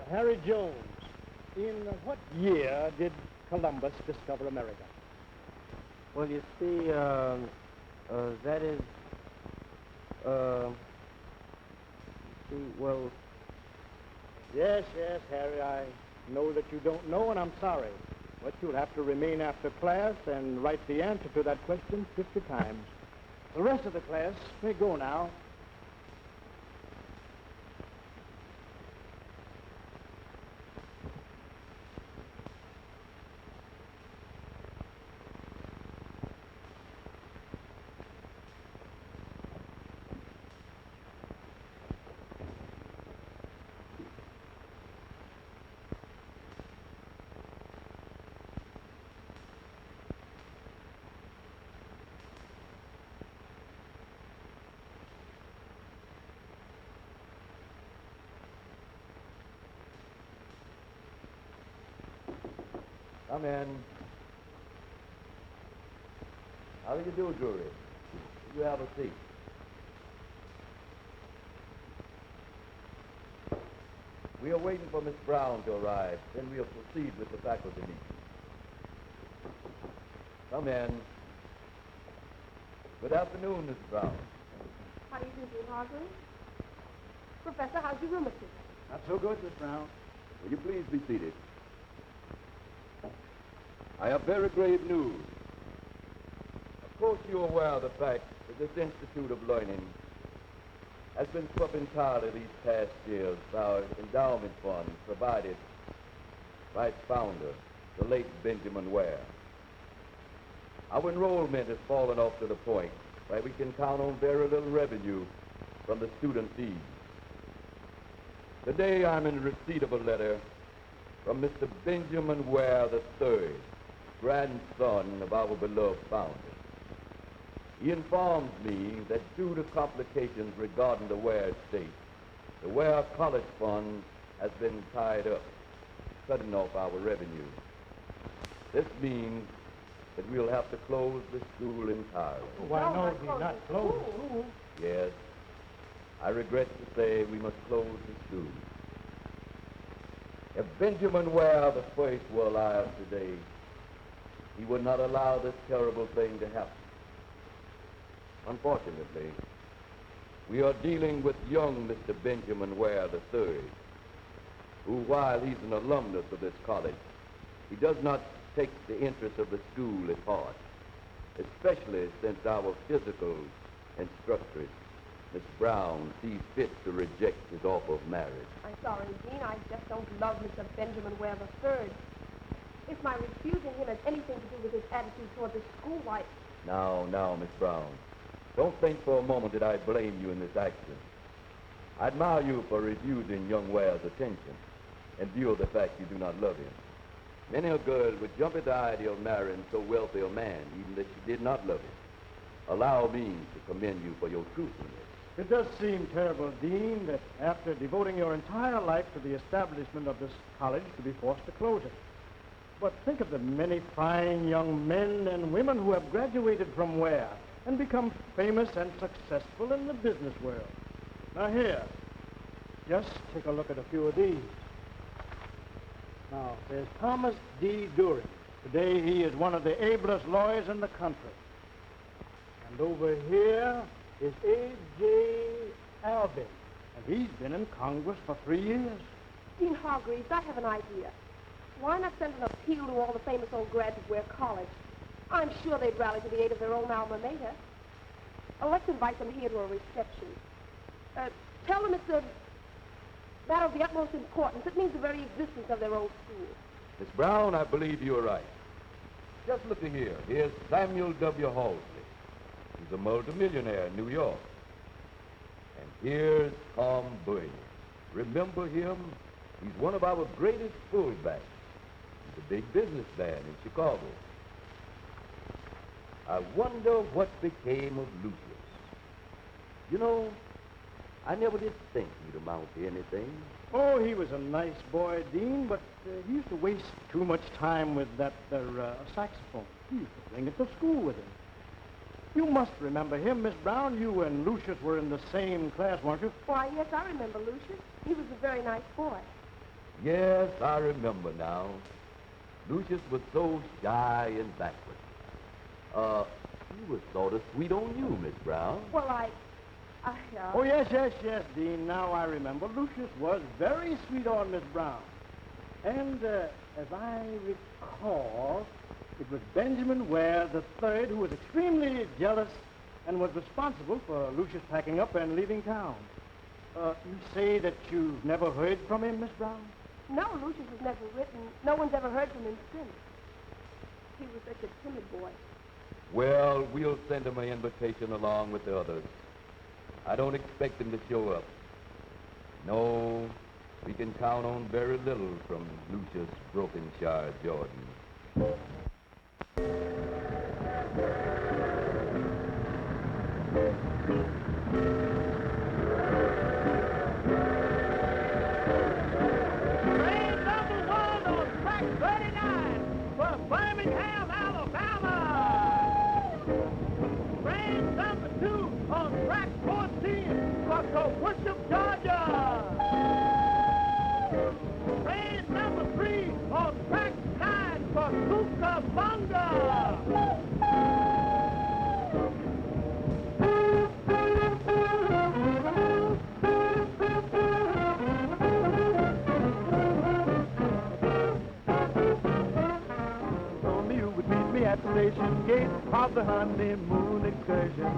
Harry Jones, in what year did Columbus discover America? Well, you see, that is, well... Yes, Harry, I know that you don't know, and I'm sorry. But you'll have to remain after class and write the answer to that question 50 times. The rest of the class may go now. Come in. How do you do, Drury? You have a seat. We are waiting for Miss Brown to arrive. Then we'll proceed with the faculty meeting. Come in. Good afternoon, Miss Brown. How do you do, Dean Hargrave? Professor, how's your rheumatism? Not so good, Miss Brown. Will you please be seated? I have very grave news. Of course, you're aware of the fact that this Institute of Learning has been swept entirely these past years by our endowment fund provided by its founder, the late Benjamin Ware. Our enrollment has fallen off to the point where we can count on very little revenue from the student fees. Today, I'm in receipt of a letter from Mr. Benjamin Ware III, grandson of our beloved founder. He informs me that due to complications regarding the Ware estate, the Ware College Fund has been tied up, cutting off our revenue. This means that we'll have to close the school entirely. Why, no, he's not closed the school. Yes, I regret to say we must close the school. If Benjamin Ware the first were alive today, he would not allow this terrible thing to happen. Unfortunately, we are dealing with young Mr. Benjamin Ware III, who, while he's an alumnus of this college, he does not take the interest of the school at heart, especially since our physical instructress, Miss Brown, sees fit to reject his offer of marriage. I'm sorry, Dean. I just don't love Mr. Benjamin Ware III. If my refusing him has anything to do with his attitude toward the school, why... Now, Miss Brown, don't think for a moment that I blame you in this action. I admire you for refusing young Ware's attention in view of the fact you do not love him. Many a girl would jump at the idea of marrying so wealthy a man, even if she did not love him. allow me to commend you for your truthfulness. It does seem terrible, Dean, that after devoting your entire life to the establishment of this college, to be forced to close it. But think of the many fine young men and women who have graduated from Ware and become famous and successful in the business world. Now here, just take a look at a few of these. Now, there's Thomas D. Dury. Today he is one of the ablest lawyers in the country. And over here is A.J. Alvin, and he's been in Congress for 3 years. Dean Hargreaves, I have an idea. Why not send an appeal to all the famous old grads of Ware College? I'm sure they'd rally to the aid of their own alma mater. Let's invite them here to a reception. Tell them it's a matter of the utmost importance. It means the very existence of their old school. Miss Brown, I believe you are right. Just look at here. Here's Samuel W. Halsey. He's a multimillionaire in New York. And here's Tom Bernie. Remember him? He's one of our greatest fullbacks. He's a big businessman in Chicago. I wonder what became of Lucius. You know, I never did think he'd amount to anything. Oh, he was a nice boy, Dean, but he used to waste too much time with that saxophone. He used to bring it to school with him. You must remember him, Miss Brown. You and Lucius were in the same class, weren't you? Why, yes, I remember Lucius. He was a very nice boy. Yes, I remember now. Lucius was so shy and backward. He was sort of sweet on you, Miss Brown. Well, Oh, yes, Dean. Now I remember. Lucius was very sweet on Miss Brown. And as I recall, it was Benjamin Ware III who was extremely jealous and was responsible for Lucius packing up and leaving town. You say that you've never heard from him, Miss Brown? No, Lucius has never written. No one's ever heard from him since. He was such a timid boy. Well, we'll send him an invitation along with the others. I don't expect him to show up. No, we can count on very little from Lucius Brokenshire Jordan. Train number 1 on track 39 for Birmingham, Alabama. Train number 2 on track 14 for Coworship, Georgia. Train number 3 on track 9 for Cucamonga. At the station gate of the honeymoon excursion.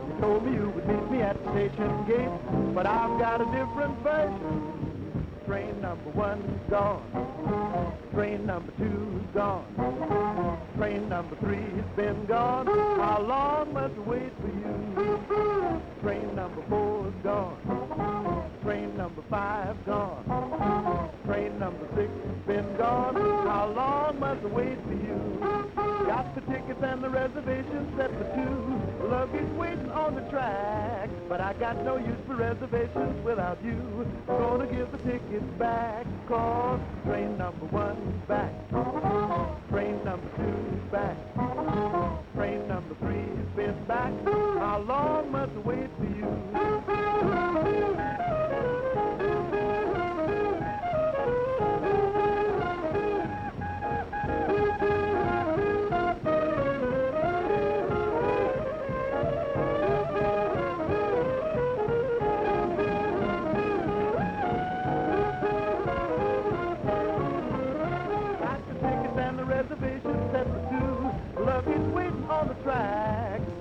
You told me you would meet me at the station gate, but I've got a different version. Train number 1's gone. Train number 2's gone. Train number 3's been gone. How long must I wait for you? Train number 4's gone. Train number 5's gone. Train number 6's been gone. How long must I wait for you? Got the tickets and the reservations set for 2. Luggage waiting on the track, but I got no use for reservations without you. Gonna give the tickets back, 'cause train number 1's back. Train number 2's back. Train number 3's been back. How long must I wait for you?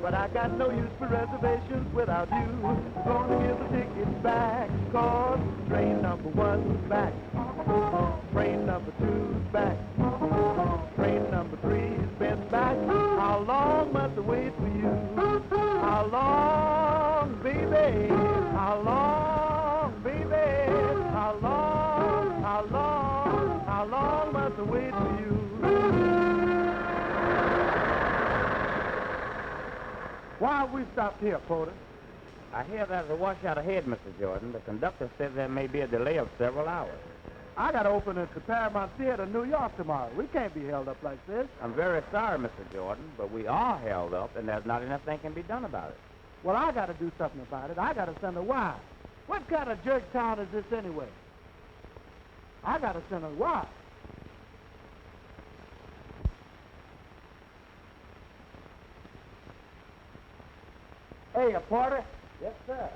But I got no use for reservations without you. Gonna give the tickets back, 'cause train number 1's back. Train number 2's back. Train number 3's been back. How long must I wait for you? How long, baby? How long, baby? How long, how long, how long must I wait for you? Why have we stopped here, Porter? I hear there's a washout ahead, Mr. Jordan. The conductor says there may be a delay of several hours. I got to open at the Paramount Theater in New York tomorrow. We can't be held up like this. I'm very sorry, Mr. Jordan, but we are held up, and there's not enough thing can be done about it. Well, I got to do something about it. I got to send a wire. What kind of jerk town is this anyway? I got to send a wire. Hey, Porter. Yes, sir.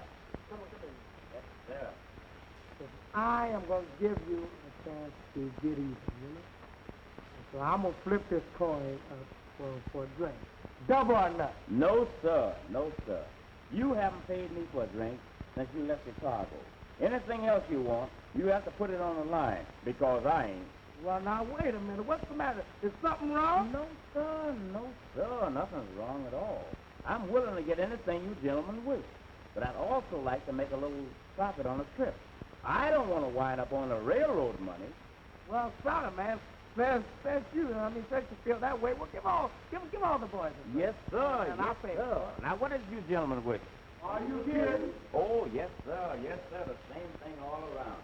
Come on, come in. Yes, sir. I am going to give you a chance to get even, you know? So I'm going to flip this coin for a drink. Double or nothing. No, sir. No, sir. You haven't paid me for a drink since you left Chicago. Anything else you want, you have to put it on the line, because I ain't. Well, now, wait a minute. What's the matter? Is something wrong? No, sir. No, sir. Nothing's wrong at all. I'm willing to get anything you gentlemen wish, but I'd also like to make a little profit on the trip. I don't want to wind up on the railroad money. Well, sorry, man. Since you feel that way, well, give all the boys a Yes, sir. And I'll pay for it. Now, what did you gentlemen wish? Are you kidding? Oh, yes, sir. Yes, sir. The same thing all around.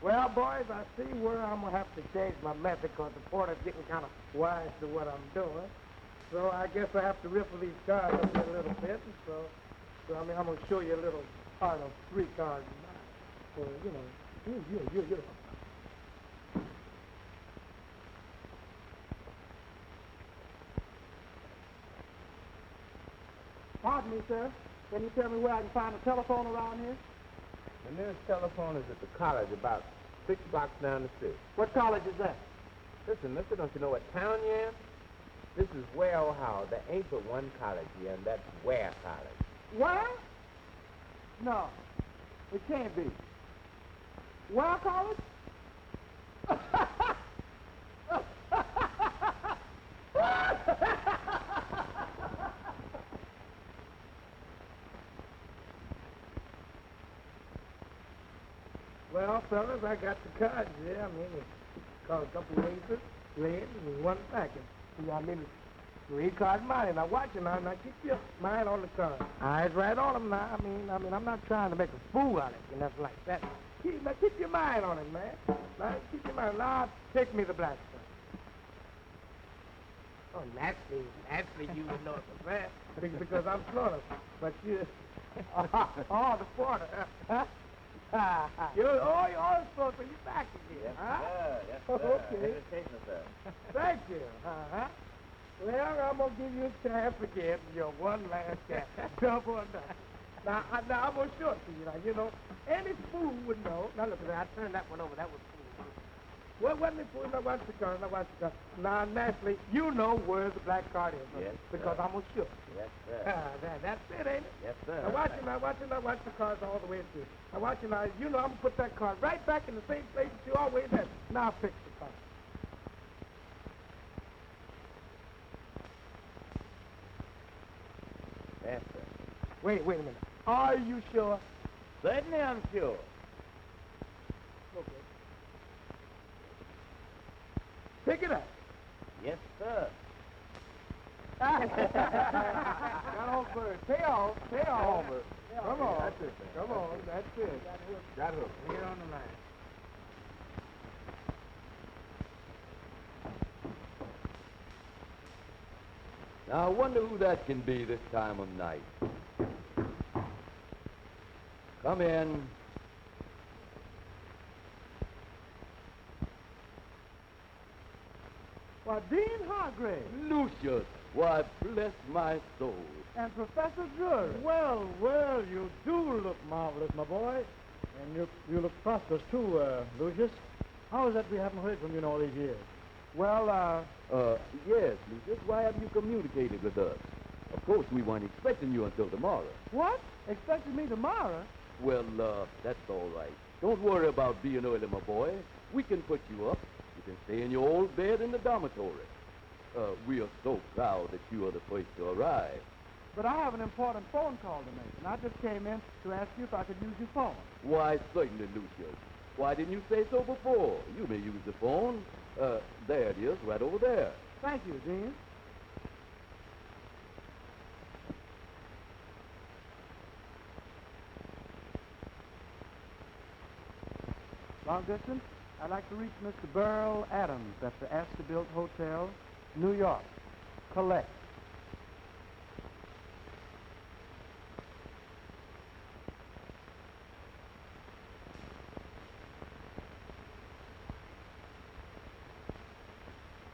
Well, boys, I see where I'm going to have to change my method because the porter's getting kind of wise to what I'm doing. So I guess I have to riffle these cards up here a little bit. And so I'm going to show you a little part of 3 cards. So, you. Pardon me, sir. Can you tell me where I can find a telephone around here? The nearest telephone is at the college about 6 blocks down the street. What college is that? Listen, mister, don't you know what town you're in? This is Ware, Ohio. There ain't but one college here, and that's Ware College. Where? No, it can't be. Where college? Well, fellas, I got the cards here. I mean, it's called a couple aces, red, and 1 packet. See, I mean, 3 cards money. Now watch it now. Now keep your mind on the cards. Eyes right on them now. I mean, I'm not trying to make a fool out of it, nothing like that. Keep your mind on it, man. Now keep your mind. Now take me the black stuff. Oh, naturally, you would know it was that because I'm Florida. But you, oh, the porter. You're supposed to be back again, Yes, huh? sir. Yes, sir. Okay. Hesitation, sir. Thank you. Uh-huh. Well, I'm going to give you a chance again, your one last chance. Double or nothing. Now, I'm going to show it to you. Now, you know, any fool would know. Now, look at that. I turned that one over. That was fool. Well, wasn't it fool? Now, watch the card. Now, naturally, you know where the black card is. Yes, because sir. I'm going to show it. Yes, sir. That's it, ain't it? Yes, sir. Now, watch the cards all the way through. Now, watch it now. You know I'm going to put that card right back in the same place that you always had. Now, fix the card. Yes, sir. Wait a minute. Are you sure? Certainly I'm sure. Okay. Pick it up. Yes, sir. Got on first. Pay off. Come on. That's it, man. Come on. That's it. Got hooked. Here on the line. Now, I wonder who that can be this time of night. Come in. Well, Dean Hargrave Lucius, why, bless my soul. and Professor Drury. Well, you do look marvelous, my boy. And you look prosperous, too, Lucius. How is that we haven't heard from you in all these years? Well, Yes, Lucius, why haven't you communicated with us? Of course, we weren't expecting you until tomorrow. what? Expecting me tomorrow? Well, that's all right. Don't worry about being early, my boy. We can put you up. You can stay in your old bed in the dormitory. We are so proud that you are the first to arrive. But I have an important phone call to make, and I just came in to ask you if I could use your phone. Why, certainly, Lucius. Why didn't you say so before? You may use the phone. There it is, right over there. Thank you, Dean. Long distance? I'd like to reach Mr. Burl Adams at the Astor-Built Hotel, New York. Collect.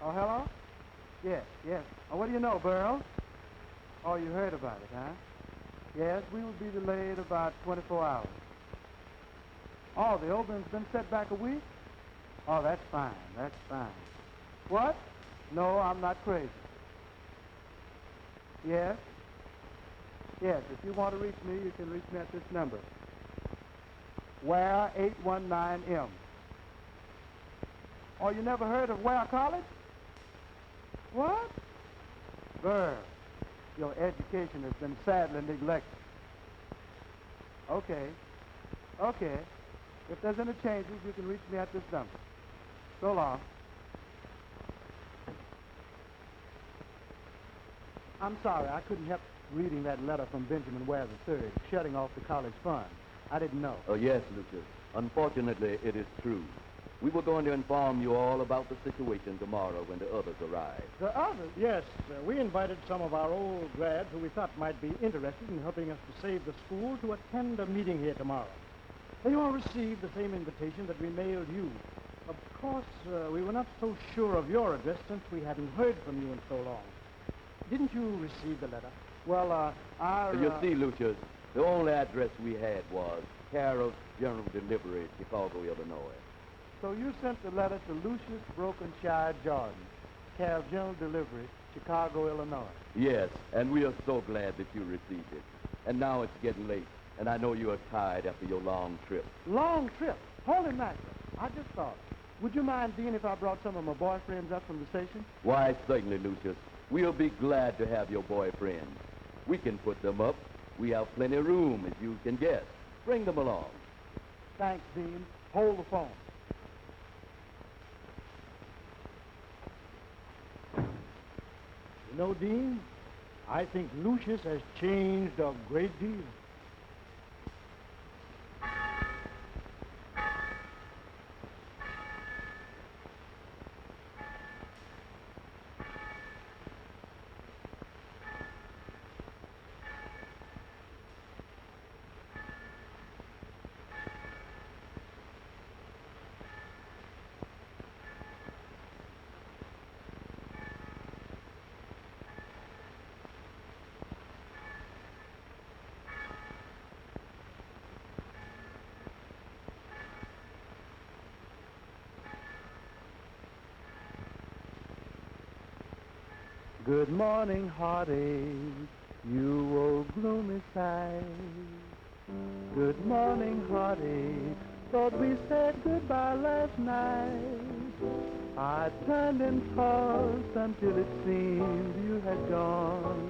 Oh, hello? Yes, yes. Oh, what do you know, Burl? Oh, you heard about it, huh? Yes, we will be delayed about 24 hours. Oh, the opening's been set back a week? Oh, that's fine, that's fine. What? No, I'm not crazy. Yes? Yes, if you want to reach me, you can reach me at this number. Ware 819M. Oh, you never heard of Ware College? What? Burr, your education has been sadly neglected. Okay. Okay. If there's any changes, you can reach me at this number. So long. I'm sorry, I couldn't help reading that letter from Benjamin Ware III, shutting off the college fund. I didn't know. Oh, yes, Lucius. Unfortunately, it is true. We were going to inform you all about the situation tomorrow when the others arrive. The others? Yes, we invited some of our old grads who we thought might be interested in helping us to save the school to attend a meeting here tomorrow. They all received the same invitation that we mailed you. Of course, we were not so sure of your address since we hadn't heard from you in so long. Didn't you receive the letter? Well, You see, Lucius, the only address we had was care of General Delivery, Chicago, Illinois. So you sent the letter to Lucius Brokenshire Jordan, care of General Delivery, Chicago, Illinois. Yes, and we are so glad that you received it. And now it's getting late, and I know you are tired after your long trip. Long trip? Holy mackerel. I just thought, would you mind, Dean, if I brought some of my boyfriends up from the station? Why, certainly, Lucius. We'll be glad to have your boyfriends. We can put them up. We have plenty of room, as you can guess. Bring them along. Thanks, Dean. Hold the phone. You know, Dean, I think Lucius has changed a great deal. Good morning, heartache, you old gloomy sight. Good morning, heartache, thought we said goodbye last night. I turned and tossed until it seemed you had gone.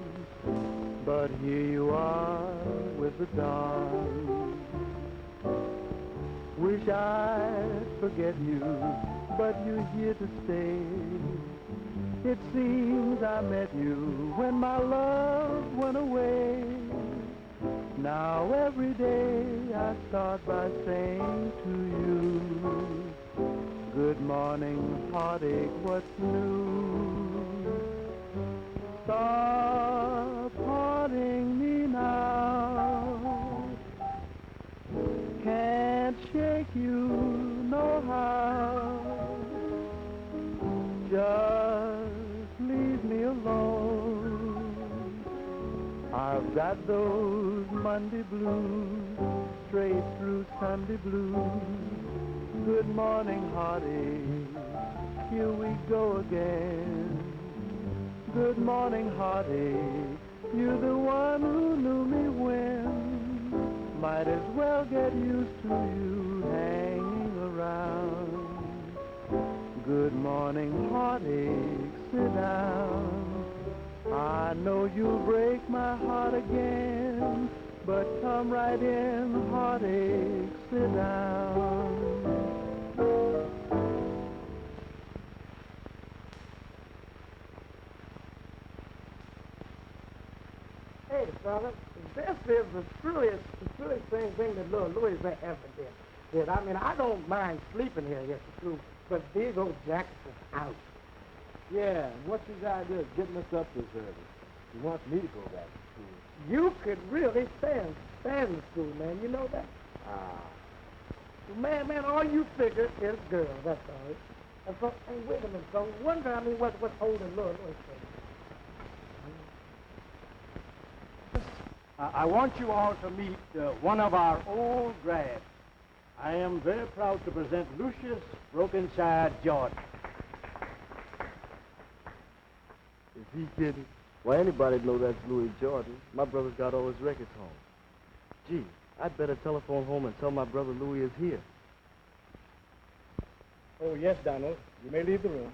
But here you are with the dawn. Wish I'd forget you, but you're here to stay. It seems I met you when my love went away. Now every day I start by saying to you, good morning, heartache, what's new? Stop haunting me now. Can't shake you no how. Just leave me alone. I've got those Monday blues, straight through Sunday blues. Good morning, heartache, here we go again. Good morning, heartache, you're the one who knew me when. Might as well get used to you hanging around. Good morning, heartache, sit down. I know you'll break my heart again, but come right in, heartache, sit down. Hey, fella, this is the silliest thing that little Louis ever did. kid. I mean, I don't mind sleeping here, yes, it's true, but these old Jackson's out. Yeah, and what's his idea of getting us up this early? He wants me to go back to school. You could really stand the school, man. You know that? Man, all you figure is girls, that's all. And so, hey, wait a minute, so one time, I mean, what's holding Lord? I want you all to meet one of our old grads. I am very proud to present Lucius Brokenshire Jordan. Is he kidding? Why, anybody know that's Louis Jordan. My brother's got all his records home. Gee, I'd better telephone home and tell my brother Louis is here. Oh, yes, Donald. You may leave the room.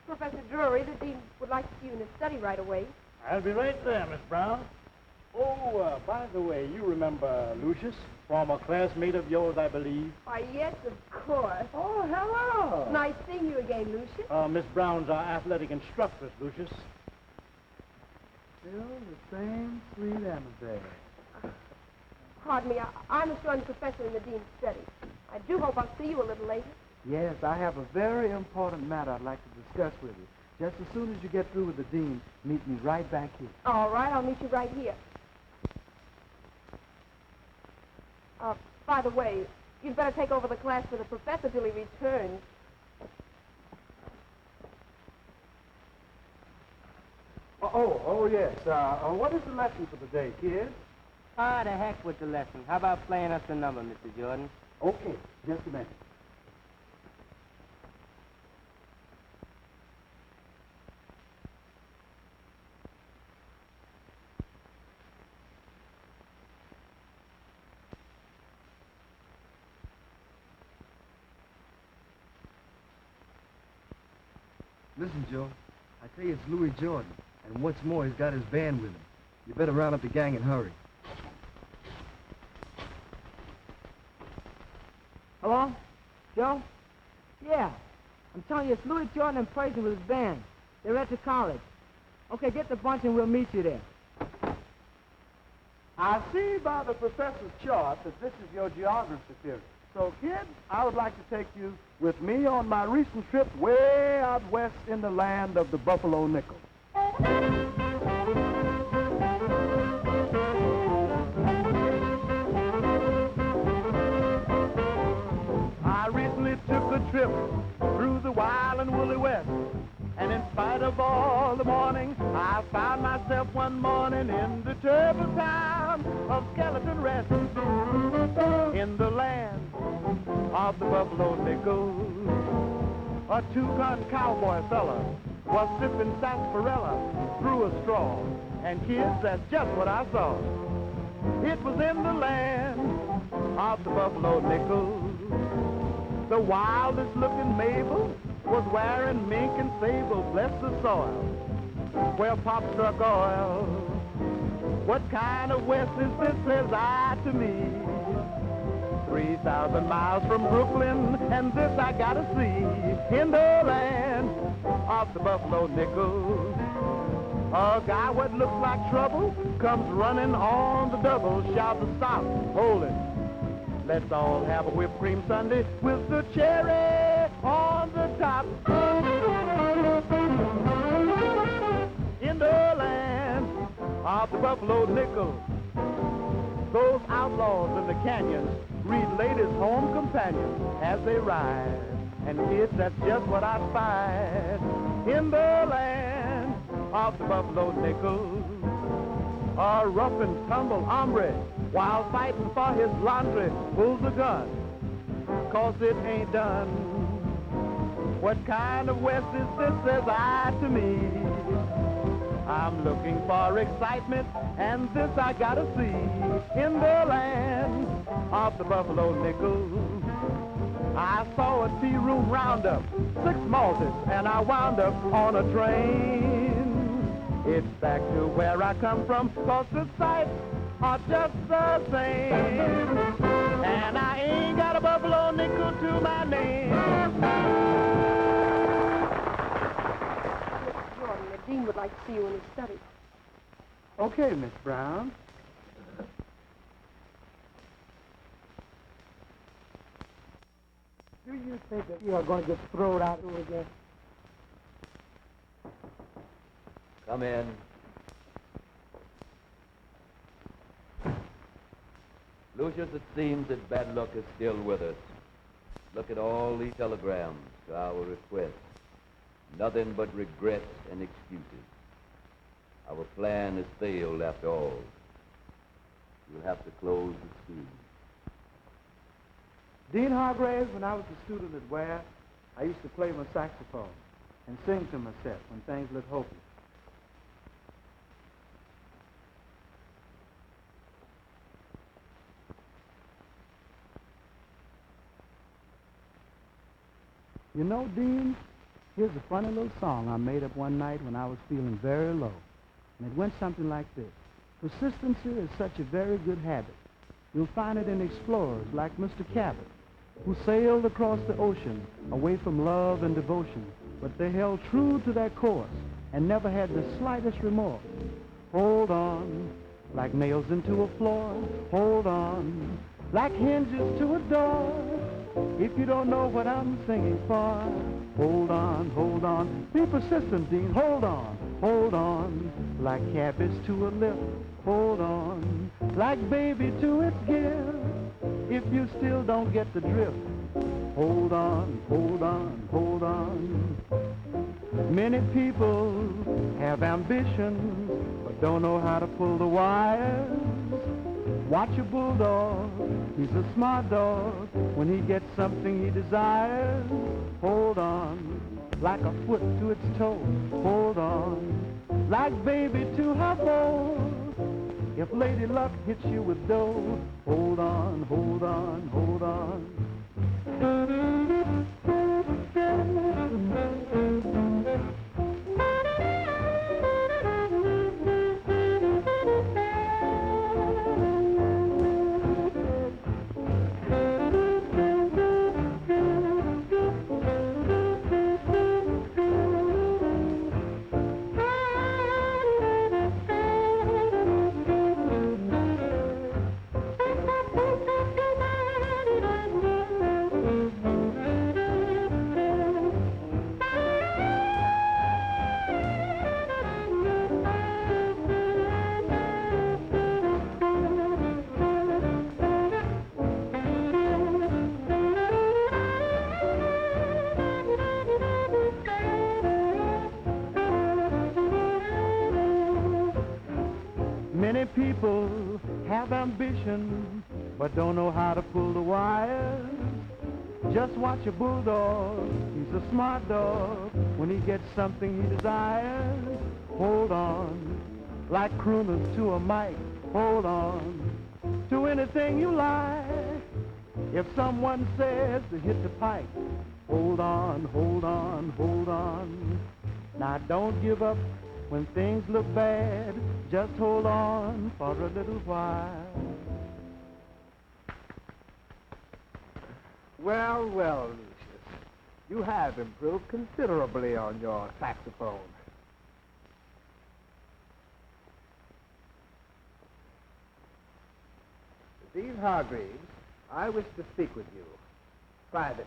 Professor Drury, the dean would like to see you in his study right away. I'll be right there, Miss Brown. Oh, by the way, you remember Lucius, former classmate of yours, I believe. Why, yes, of course. Oh, hello. Nice seeing you again, Lucius. Miss Brown's our athletic instructress, Lucius. Still the same sweet Annabelle. Pardon me, I'm a showing professor in the dean's study. I do hope I'll see you a little later. Yes, I have a very important matter I'd like to discuss with you. Just as soon as you get through with the dean, meet me right back here. All right, I'll meet you right here. By the way, you'd better take over the class for the professor till he returns. Yes. What is the lesson for the day, kids? Ah, the heck with the lesson. How about playing us a number, Mr. Jordan? Okay, just a minute. Listen, Joe, I tell you it's Louis Jordan. And what's more, he's got his band with him. You better round up the gang and hurry. Hello? Joe? Yeah. I'm telling you, it's Louis Jordan in person with his band. They're at the college. Okay, get the bunch and we'll meet you there. I see by the professor's chart that this is your geography period. So, kids, I would like to take you with me on my recent trip way out west in the land of the Buffalo Nickel. I recently took a trip through the wild and woolly West. And in spite of all the morning, I found myself one morning in the terrible town of Skeleton Rest. In the land of the Buffalo Nickel, a two-gun cowboy fella was sipping sarsaparilla through a straw. And kids, that's just what I saw. It was in the land of the Buffalo Nickel. The wildest looking Mabel was wearing mink and sable, bless the soil, where Pop struck oil. What kind of West is this, says I to me? 3,000 miles from Brooklyn, and this I gotta see. In the land of the Buffalo Nickel, a guy what looks like trouble comes running on the double, shouts to stop, hold it. Let's all have a whipped cream sundae with the cherry on the top. In the land of the Buffalo Nickel, those outlaws in the canyons read ladies' home companions as they ride. And kids, that's just what I find. In the land of the Buffalo Nickel, a rough and tumble hombre, while fighting for his laundry, pulls a gun, 'cause it ain't done. What kind of West is this, says I to me? I'm looking for excitement, and this I gotta see. In the land of the Buffalo Nickel, I saw a tea-room roundup, 6 malters, and I wound up on a train. It's back to where I come from, 'cause the sights are just the same. And and I ain't got a buffalo nickel to my name. Mr. Jordan, the dean would like to see you in his study. Okay, Miss Brown. Do you think that you are going to get thrown out again? Come in. Lucius, it seems that bad luck is still with us. Look at all these telegrams to our request. Nothing but regrets and excuses. Our plan has failed after all. We'll have to close the school. Dean Hargraves, when I was a student at Ware, I used to play my saxophone and sing to myself when things looked hopeless. You know, Dean, here's a funny little song I made up one night when I was feeling very low. And it went something like this. Persistency is such a very good habit. You'll find it in explorers like Mr. Cabot, who sailed across the ocean away from love and devotion, but they held true to their course and never had the slightest remorse. Hold on, like nails into a floor. Hold on, like hinges to a door. If you don't know what I'm singing for, hold on, be persistent, Dean, hold on, like cabbage to a lip, hold on, like baby to its gift. If you still don't get the drift, hold on. Many people have ambitions, but don't know how to pull the wires. Watch a bulldog, he's a smart dog. When he gets something he desires, hold on, like a foot to its toe. Hold on, like baby to her bow. If Lady Luck hits you with dough, hold on. Many people have ambition, but don't know how to pull the wires. Just watch a bulldog, he's a smart dog. When he gets something he desires, hold on, like crooners to a mic. Hold on, to anything you like. If someone says to hit the pike, hold on. Now don't give up when things look bad. Just hold on for a little while. Well, Lucius, you have improved considerably on your saxophone. Dean Hargreaves, I wish to speak with you privately.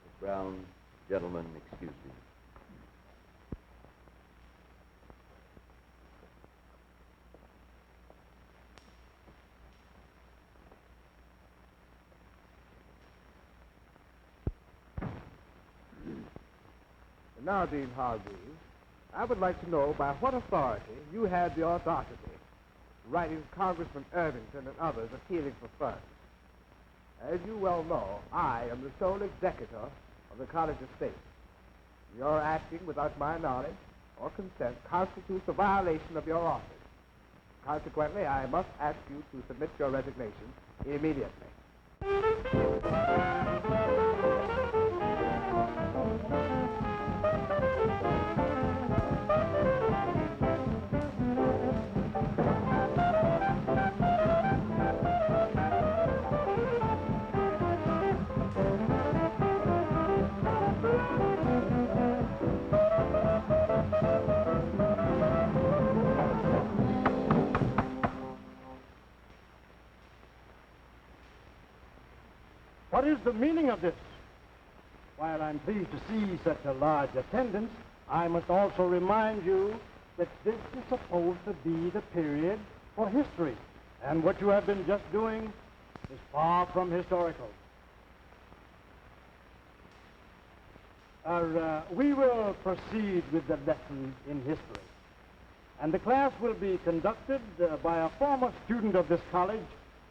Miss Brown, gentlemen, excuse me. Now, Dean Hargreaves, I would like to know by what authority you had the audacity writing to Congressman Irvington and others appealing for funds. As you well know, I am the sole executor of the college estate. Your acting without my knowledge or consent constitutes a violation of your office. Consequently, I must ask you to submit your resignation immediately. What is the meaning of this? While I'm pleased to see such a large attendance, I must also remind you that this is supposed to be the period for history, and what you have been just doing is far from historical. We will proceed with the lesson in history, and the class will be conducted by a former student of this college,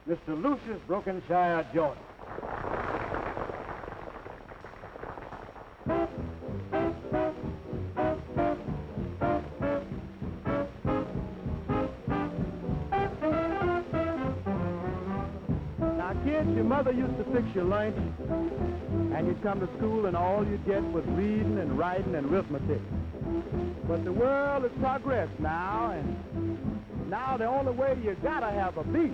Mr. Lucius Brokenshire Jordan. Now, kids, your mother used to fix your lunch, and you'd come to school and all you'd get was reading and writing and arithmetic. But the world has progressed now, and now the only way you gotta have a beat.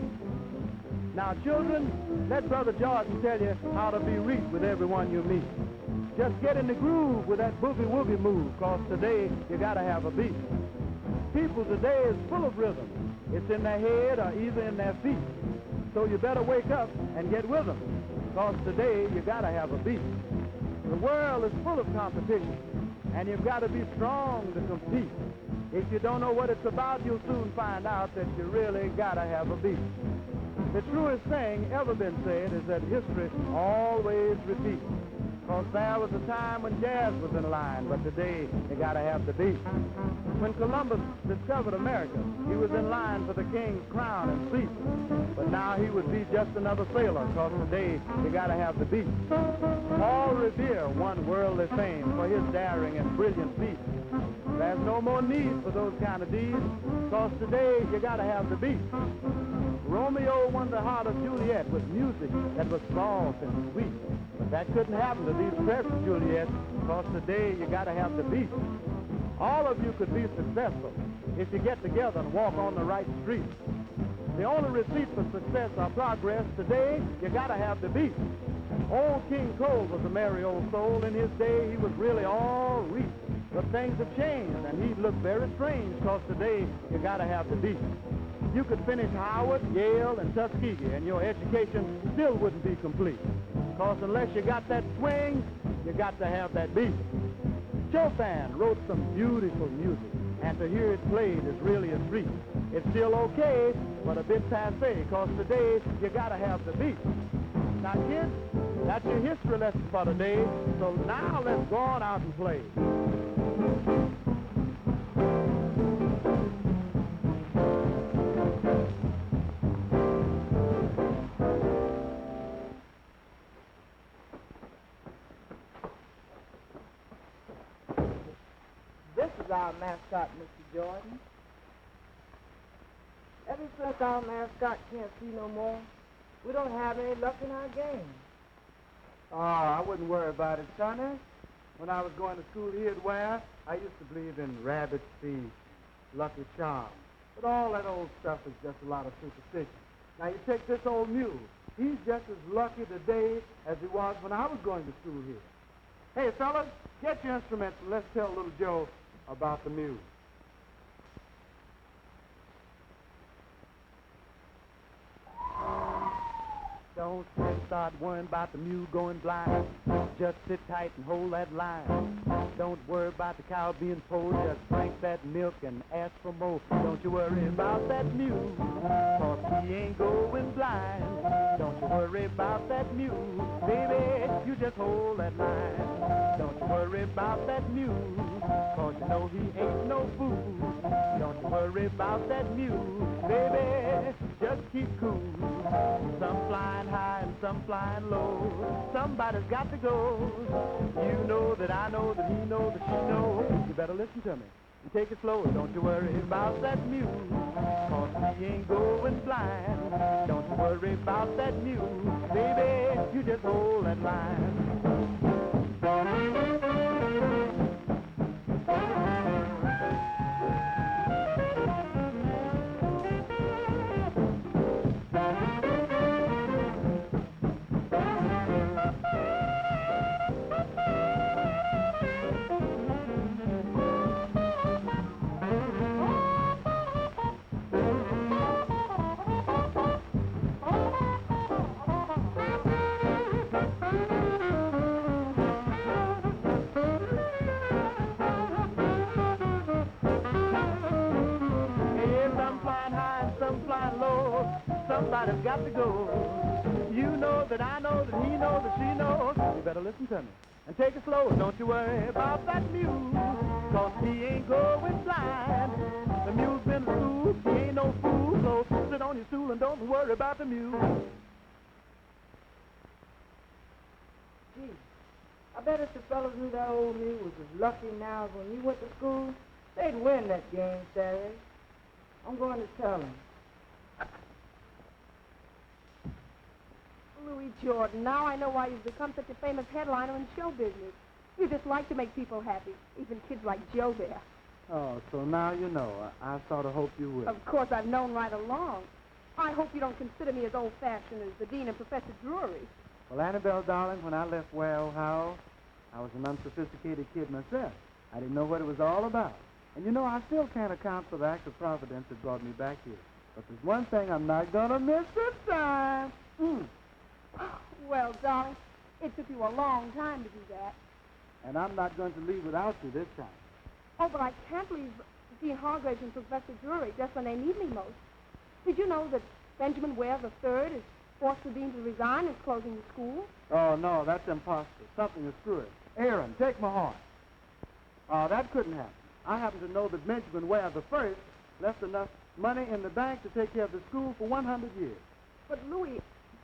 Now, children, let Brother Jordan tell you how to be reached with everyone you meet. Just get in the groove with that boogie-woogie move, 'cause today you gotta have a beat. People today is full of rhythm. It's in their head or either in their feet. So you better wake up and get with them, 'cause today you gotta have a beat. The world is full of competition, and you've got to be strong to compete. If you don't know what it's about, you'll soon find out that you really gotta have a beat. The truest thing ever been said is that history always repeats. 'Cause there was a time when jazz was in line, but today you gotta have the beat. When Columbus discovered America, he was in line for the king's crown and seat. But now he would be just another sailor, 'cause today you gotta have the beat. Paul Revere won worldly fame for his daring and brilliant feats. There's no more need for those kind of deeds, 'cause today you gotta have the beat. Romeo won the heart of Juliet with music that was soft and sweet. But that couldn't happen to these present Juliets, 'cause today you gotta have the beat. All of you could be successful if you get together and walk on the right street. The only receipt for success or progress today, you gotta have the beat. Old King Cole was a merry old soul. In his day, he was really all reach. But things have changed, and he looked very strange, 'cause today you gotta have the beat. You could finish Howard, Yale, and Tuskegee, and your education still wouldn't be complete. 'Cause unless you got that swing, you got to have that beat. Chopin wrote some beautiful music, and to hear it played is really a treat. It's still okay, but a bit passé, 'cause today you gotta have the beat. Now, kids, that's your history lesson for today, so now let's go on out and play. This is our mascot, Mr. Jordan. Ever since our mascot can't see no more, we don't have any luck in our game. Oh, I wouldn't worry about it, Sonny. When I was going to school here at Ware, I used to believe in rabbit seed, lucky charms. But all that old stuff is just a lot of superstition. Now, you take this old mule. He's just as lucky today as he was when I was going to school here. Hey, fellas, get your instruments and let's tell little Joe about the mule. Don't start worrying about the mule going blind. Just sit tight and hold that line. Don't worry about the cow being pulled. Just drink that milk and ask for more. Don't you worry about that mule, 'cause he ain't going blind. Don't you worry about that mule, baby, you just hold that line. Don't you worry about that mule, 'cause you know he ain't no fool. Don't you worry about that mule, baby, just keep cool. Some flying high and some flying low. Somebody's got to go. You know that I know that he knows that she knows. You better listen to me and take it slow. Don't you worry about that mule, 'cause he ain't going blind. Don't you worry about that mule, baby, you just hold that line. somebody's got to go. You know that I know that he knows that she knows. You better listen to me and take it slow. Don't you worry about that mule, 'cause he ain't going blind. The mule's been to school, he ain't no fool, so sit on your stool and don't worry about the mule. Gee, I bet if the fellows knew that old mule was as lucky now as when you went to school, they'd win that game Saturday. I'm going to tell them. Louis Jordan, now I know why you've become such a famous headliner in show business. You just like to make people happy, even kids like Joe there. Oh, so now you know. I sort of hoped you would. Of course, I've known right along. I hope you don't consider me as old-fashioned as the Dean and Professor Drury. Well, Annabelle, darling, when I left Ware, Ohio, I was an unsophisticated kid myself. I didn't know what it was all about. And you know, I still can't account for the act of providence that brought me back here. But there's one thing I'm not going to miss this time. Well, darling, it took you a long time to do that. And I'm not going to leave without you this time. Oh, but I can't leave Dean Hargraves and Professor Drury just when they need me most. Did you know that Benjamin Ware III is forced the dean to resign and is closing the school? Oh, no, that's impossible. Something is screwy. Aaron, take my horn. Oh, that couldn't happen. I happen to know that Benjamin Ware I left enough money in the bank to take care of the school for 100 years. But, Louis,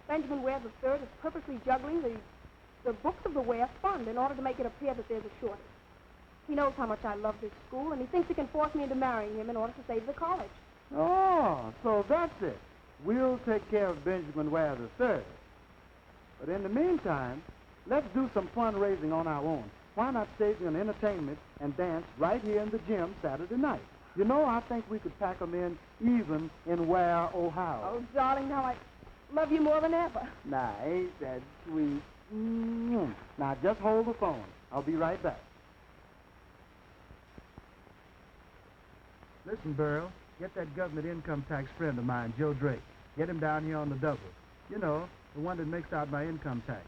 Benjamin Ware III is purposely juggling the books of the Ware Fund in order to make it appear that there's a shortage. He knows how much I love this school, and he thinks he can force me into marrying him in order to save the college. Oh, so that's it. We'll take care of Benjamin Ware III. But in the meantime, let's do some fundraising on our own. Why not stage an entertainment and dance right here in the gym Saturday night? You know, I think we could pack 'em in even in Ware, Ohio. Oh, darling, now I love you more than ever. Now, ain't that sweet? Now, just hold the phone. I'll be right back. Listen, Burl, get that government income tax friend of mine, Joe Drake. Get him down here on the double. You know, the one that makes out my income tax.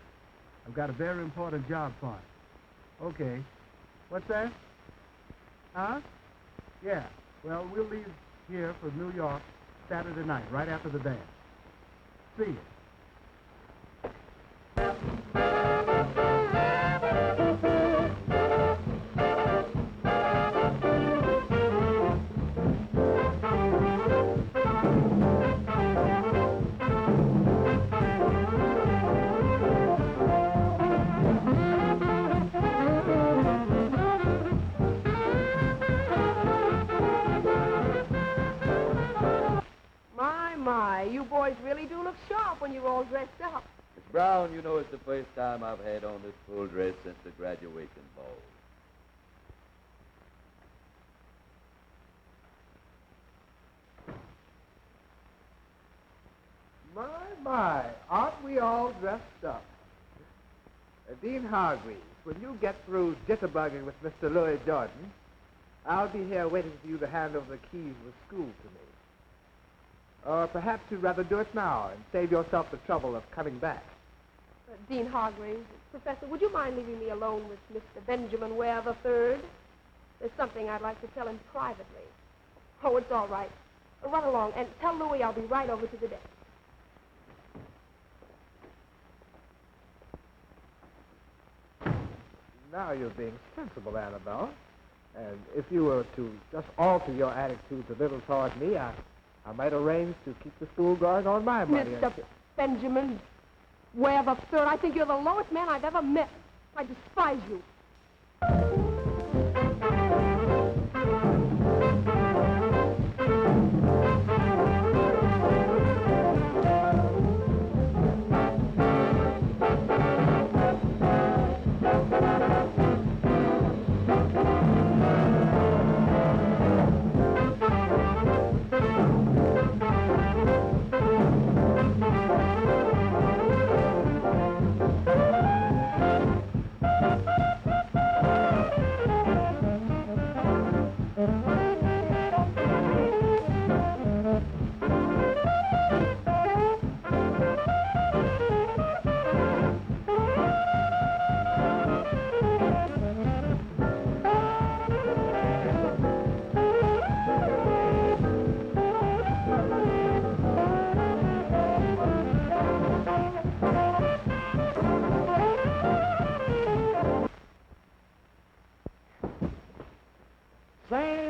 I've got a very important job for him. Okay. What's that? Huh? Yeah. Well, we'll leave here for New York Saturday night, right after the dance. See you. You boys really do look sharp when you're all dressed up. Miss Brown, you know it's the first time I've had on this full dress since the graduation ball. My, aren't we all dressed up? Dean Hargreaves, when you get through jitterbugging with Mr. Louis Jordan, I'll be here waiting for you to hand over the keys of the school to me. Or perhaps you'd rather do it now and save yourself the trouble of coming back. Dean Hargraves, Professor, would you mind leaving me alone with Mr. Benjamin Ware III? There's something I'd like to tell him privately. Oh, it's all right. Run along and tell Louis I'll be right over to the desk. Now you're being sensible, Annabelle. And if you were to just alter your attitudes a little toward me, I might arrange to keep the school going on my money. Mr. Benjamin Ware III, I think you're the lowest man I've ever met. I despise you.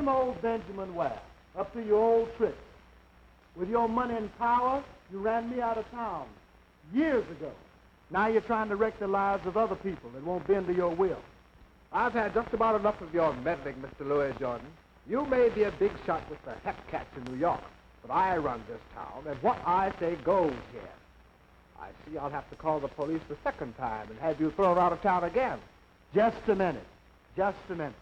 same old Benjamin Ware, up to your old tricks. With your money and power, you ran me out of town years ago. Now you're trying to wreck the lives of other people that won't bend to your will. I've had just about enough of your meddling, Mr. Louis Jordan. You may be a big shot with the hep cats in New York, but I run this town, and what I say goes here. I see I'll have to call the police the second time and have you thrown out of town again. Just a minute. Just a minute.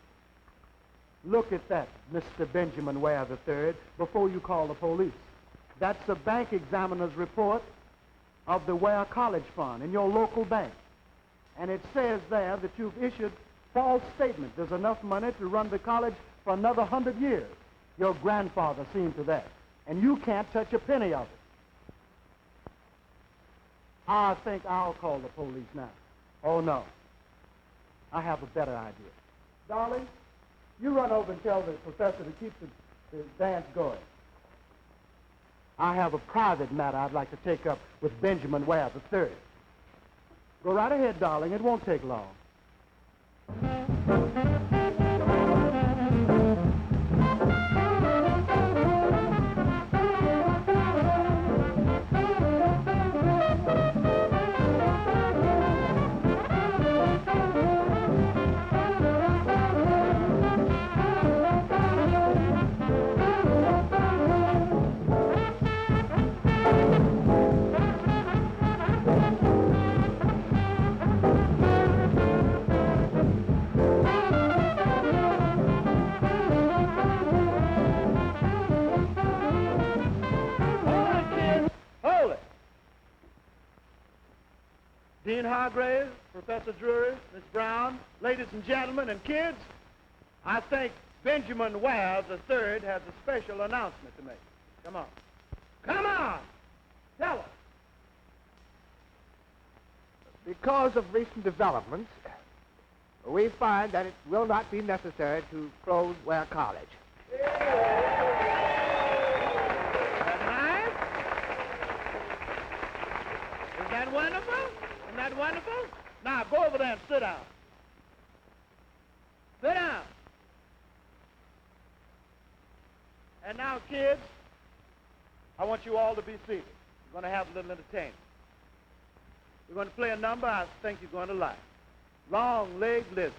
Look at that, Mr. Benjamin Ware III, before you call the police. That's the bank examiner's report of the Ware College Fund in your local bank. And it says there that you've issued false statements. There's enough money to run the college for another 100 years. Your grandfather seen to that. And you can't touch a penny of it. I think I'll call the police now. Oh, no. I have a better idea. Darling, you run over and tell the professor to keep the dance going. I have a private matter I'd like to take up with Benjamin Ware III. Go right ahead, darling. It won't take long. Dean Hargrave, Professor Drury, Miss Brown, ladies and gentlemen, and kids, I think Benjamin Ware III has a special announcement to make. Come on. Come on! Tell us. Because of recent developments, we find that it will not be necessary to close Ware College. That's nice. Is that wonderful? Isn't that wonderful? Now, go over there and sit down. Sit down. And now, kids, I want you all to be seated. We're going to have a little entertainment. We're going to play a number I think you're going to like. Long Leg Lizzie.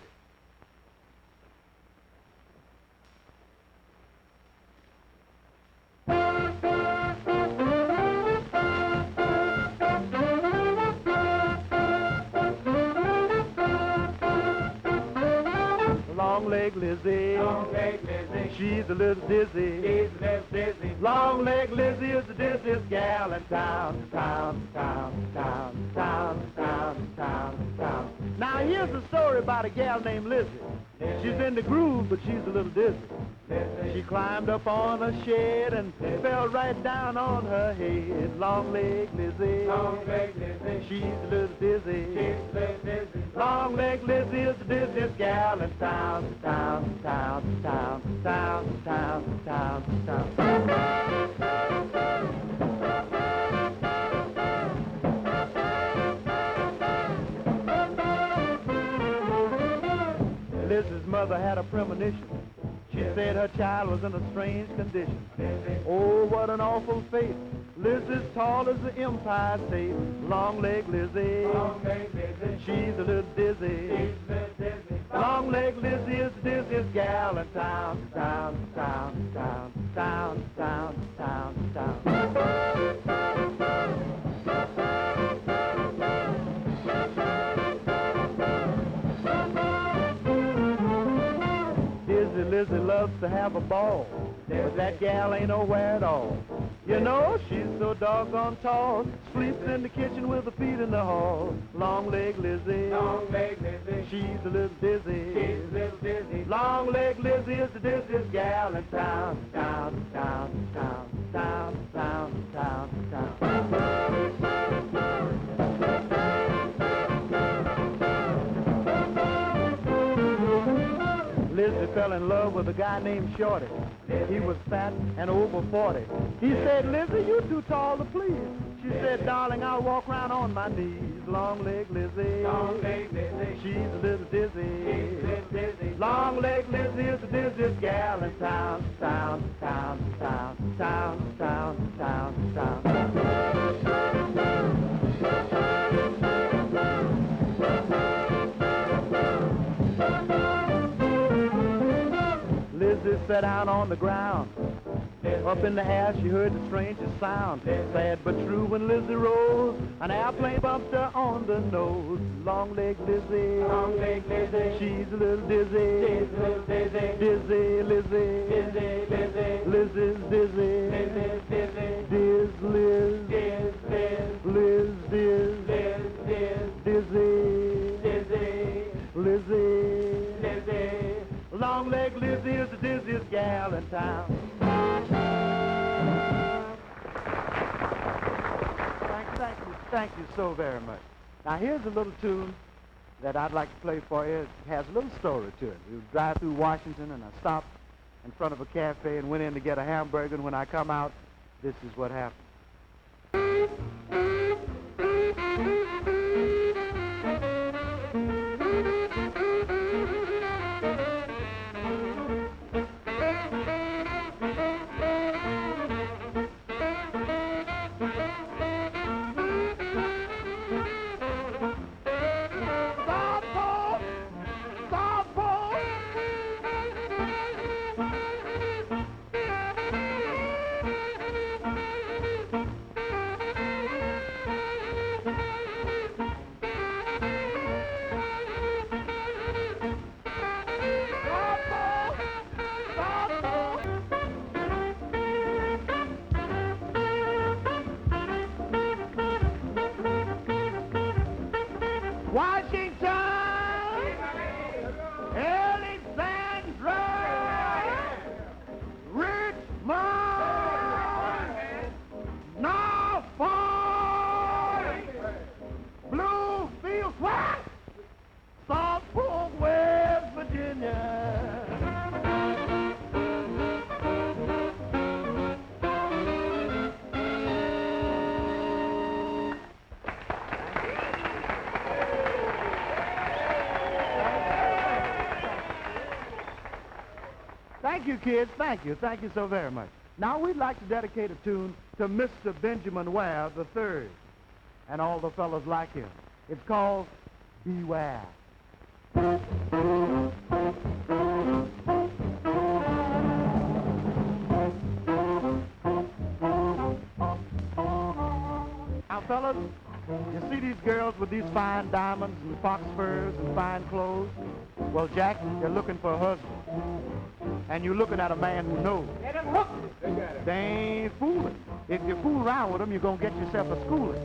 Long Leg Lizzie, Long Leg Lizzie, she's a little dizzy. she's a little dizzy. Long Leg Lizzie is the dizziest gal in town, town, town, town, town, town, town, town. Now here's a story about a gal named Lizzie. She's in the groove, but she's a little dizzy. She climbed up on a shed and fell right down on her head. Long Leg Lizzie, Long Leg Lizzie, she's a little dizzy. she's a little dizzy. Long Leg Lizzie is the dizziest gal in town, town, town, town, town, town, town, town. Lizzie's mother had a premonition. She said her child was in a strange condition. Oh, what an awful fate. Lizzie's tall as the Empire State. Long Leg Lizzie, Long Leg Lizzie, she's a little dizzy. she's a little dizzy. Long Leg Lizzie is the dizziest gal in town, town, town, town, town, town, town, town. Dizzy Lizzie loves to have a ball, but that gal ain't nowhere at all. You know, she's so doggone tall, sleeps in the kitchen with her feet in the hall. Long Leg Lizzie, Long Leg Lizzie, she's a little dizzy. she's a little dizzy. Long Leg Lizzie is the dizziest gal in town, town, town, town, town, town, town, town. Lizzie fell in love with a guy named Shorty. He was fat and over 40. He said, Lizzie, you too tall to please. She said, darling, I'll walk around on my knees. Long leg Lizzie. Long leg Lizzie. She's a little dizzy. She's a little dizzy. Long leg Lizzie is the dizziest gal in town, town, town, town, town, town, town, town. Lizzie sat down on the ground. Up in the air, she heard the strangest sound. Sad but true when Lizzie rose, an airplane bumped her on the nose. Long leg Lizzie, Long leg Lizzie. she's a little dizzy. She's a little dizzy. Dizzy Lizzie, Dizzy, dizzy. Lizzie's dizzy. Dizzy, dizzy. Diz Liz, Diz, diz. Liz diz, Diz, diz. dizzy, Dizzy. Lizzie. Dizzy. Long leg Lizzie is the dizziest gal in town. Thank you so very much. Now here's a little tune that I'd like to play for you. It has a little story to it. We drive through Washington and I stopped in front of a cafe and went in to get a hamburger, and when I come out, this is what happened. Thank you, kids. Thank you. Thank you so very much. Now, we'd like to dedicate a tune to Mr. Benjamin Ware III and all the fellows like him. It's called Beware. Now, fellas, you see these girls with these fine diamonds and fox furs and fine clothes? Well, Jack, they're looking for a husband. And you're looking at a man who knows. Get him hooked. They ain't fooling. If you fool around with them, you're going to get yourself a schooling.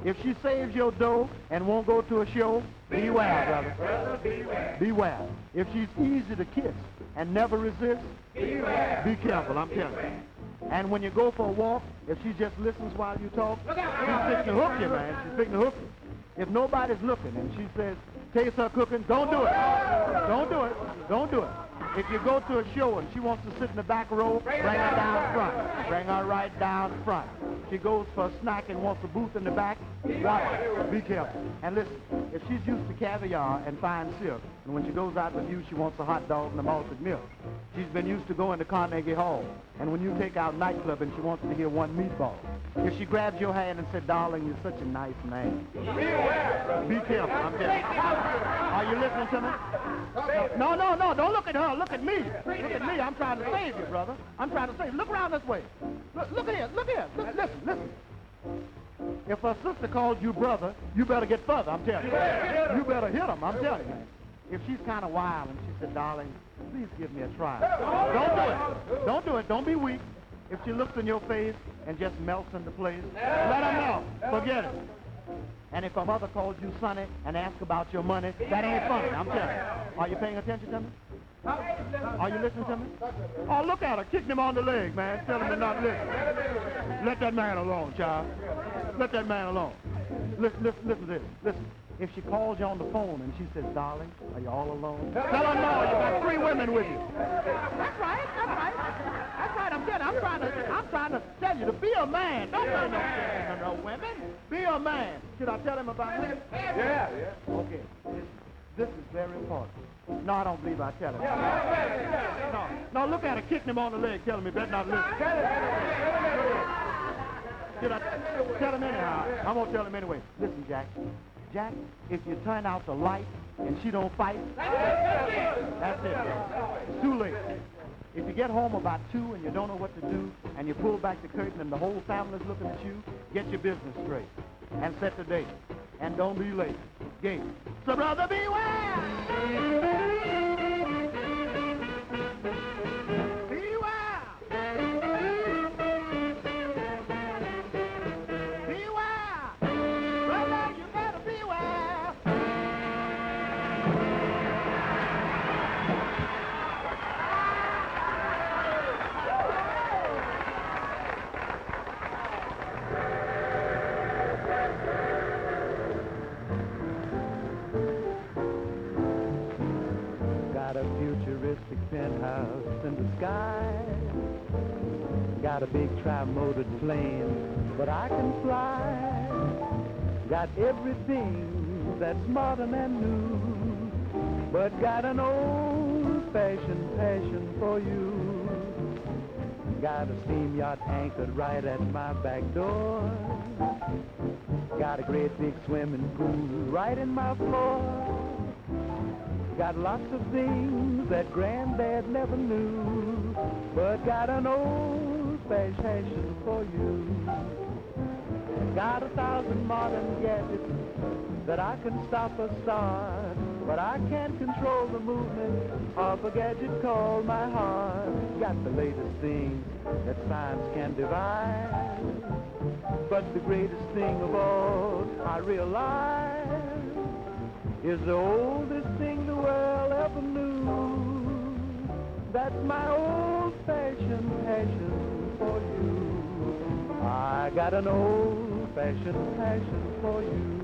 If she saves your dough and won't go to a show, beware, brother. Beware. Beware. If she's easy to kiss and never resists, Beware. be careful, I'm telling you. And when you go for a walk, if she just listens while you talk, she's fixing to hook you, man. She's fixing to hook you. If nobody's looking and she says, taste her cooking, don't do it. Don't do it. Don't do it. If you go to a show and she wants to sit in the back row, bring her down front. Bring her right down front. She goes for a snack and wants a booth in the back, watch her. Be careful. And listen, if she's used to caviar and fine silk, and when she goes out with you, she wants a hot dog and a malted milk. She's been used to going to Carnegie Hall, and when you take out nightclub and she wants to hear one meatball. If she grabs your hand and said, darling, you're such a nice man. Beware. Be careful, I'm telling you. Are you listening to me? No, don't look at her. Look at me. Look at me. I'm trying to save you, brother. I'm trying to save you. Look around this way. Look at here. Look here. Listen. If her sister calls you brother, you better get further, I'm telling you. You better hit him, I'm telling you. If she's kind of wild and she said, darling, please give me a try. Don't do it. Don't do it. Don't be weak. If she looks in your face and just melts into place, let her know. Forget it. And if her mother calls you sonny and asks about your money, that ain't funny, I'm telling you. Are you paying attention to me? Are you listening to me? Oh, look at her. Kicking him on the leg, man. Tell him to not listen. Let that man alone, child. Let that man alone. Listen to this. Listen. If she calls you on the phone and she says, darling, are you all alone? Tell her no, you got 3 women with you. That's right. I'm trying to tell you to be a man. Don't play no women. Be a man. Should I tell him about women? Yeah. Okay. This is very important. No, I don't believe I tell him. No, look at her, kicking him on the leg, telling me better not listen. Should I tell him anyhow? I'm going to tell him anyway. Listen, Jack. Jack, if you turn out the light and she don't fight, that's it. It's too late. If you get home about 2 and you don't know what to do, and you pull back the curtain and the whole family's looking at you, get your business straight and set the date. And don't be late. Gay. So, brother, beware! Beware! Beware! Brother, you better beware! Got a futuristic penthouse in the sky. Got a big tri-motored plane, but I can fly. Got everything that's modern and new, but got an old-fashioned passion for you. Got a steam yacht anchored right at my back door. Got a great big swimming pool right in my floor. Got lots of things that Granddad never knew, but got an old-fashioned passion for you. Got 1,000 modern gadgets that I can stop or start, but I can't control the movement of a gadget called my heart. Got the latest things that science can devise, but the greatest thing of all I realize is the oldest thing the world ever knew. That's my old-fashioned passion for you. I got an old-fashioned passion for you.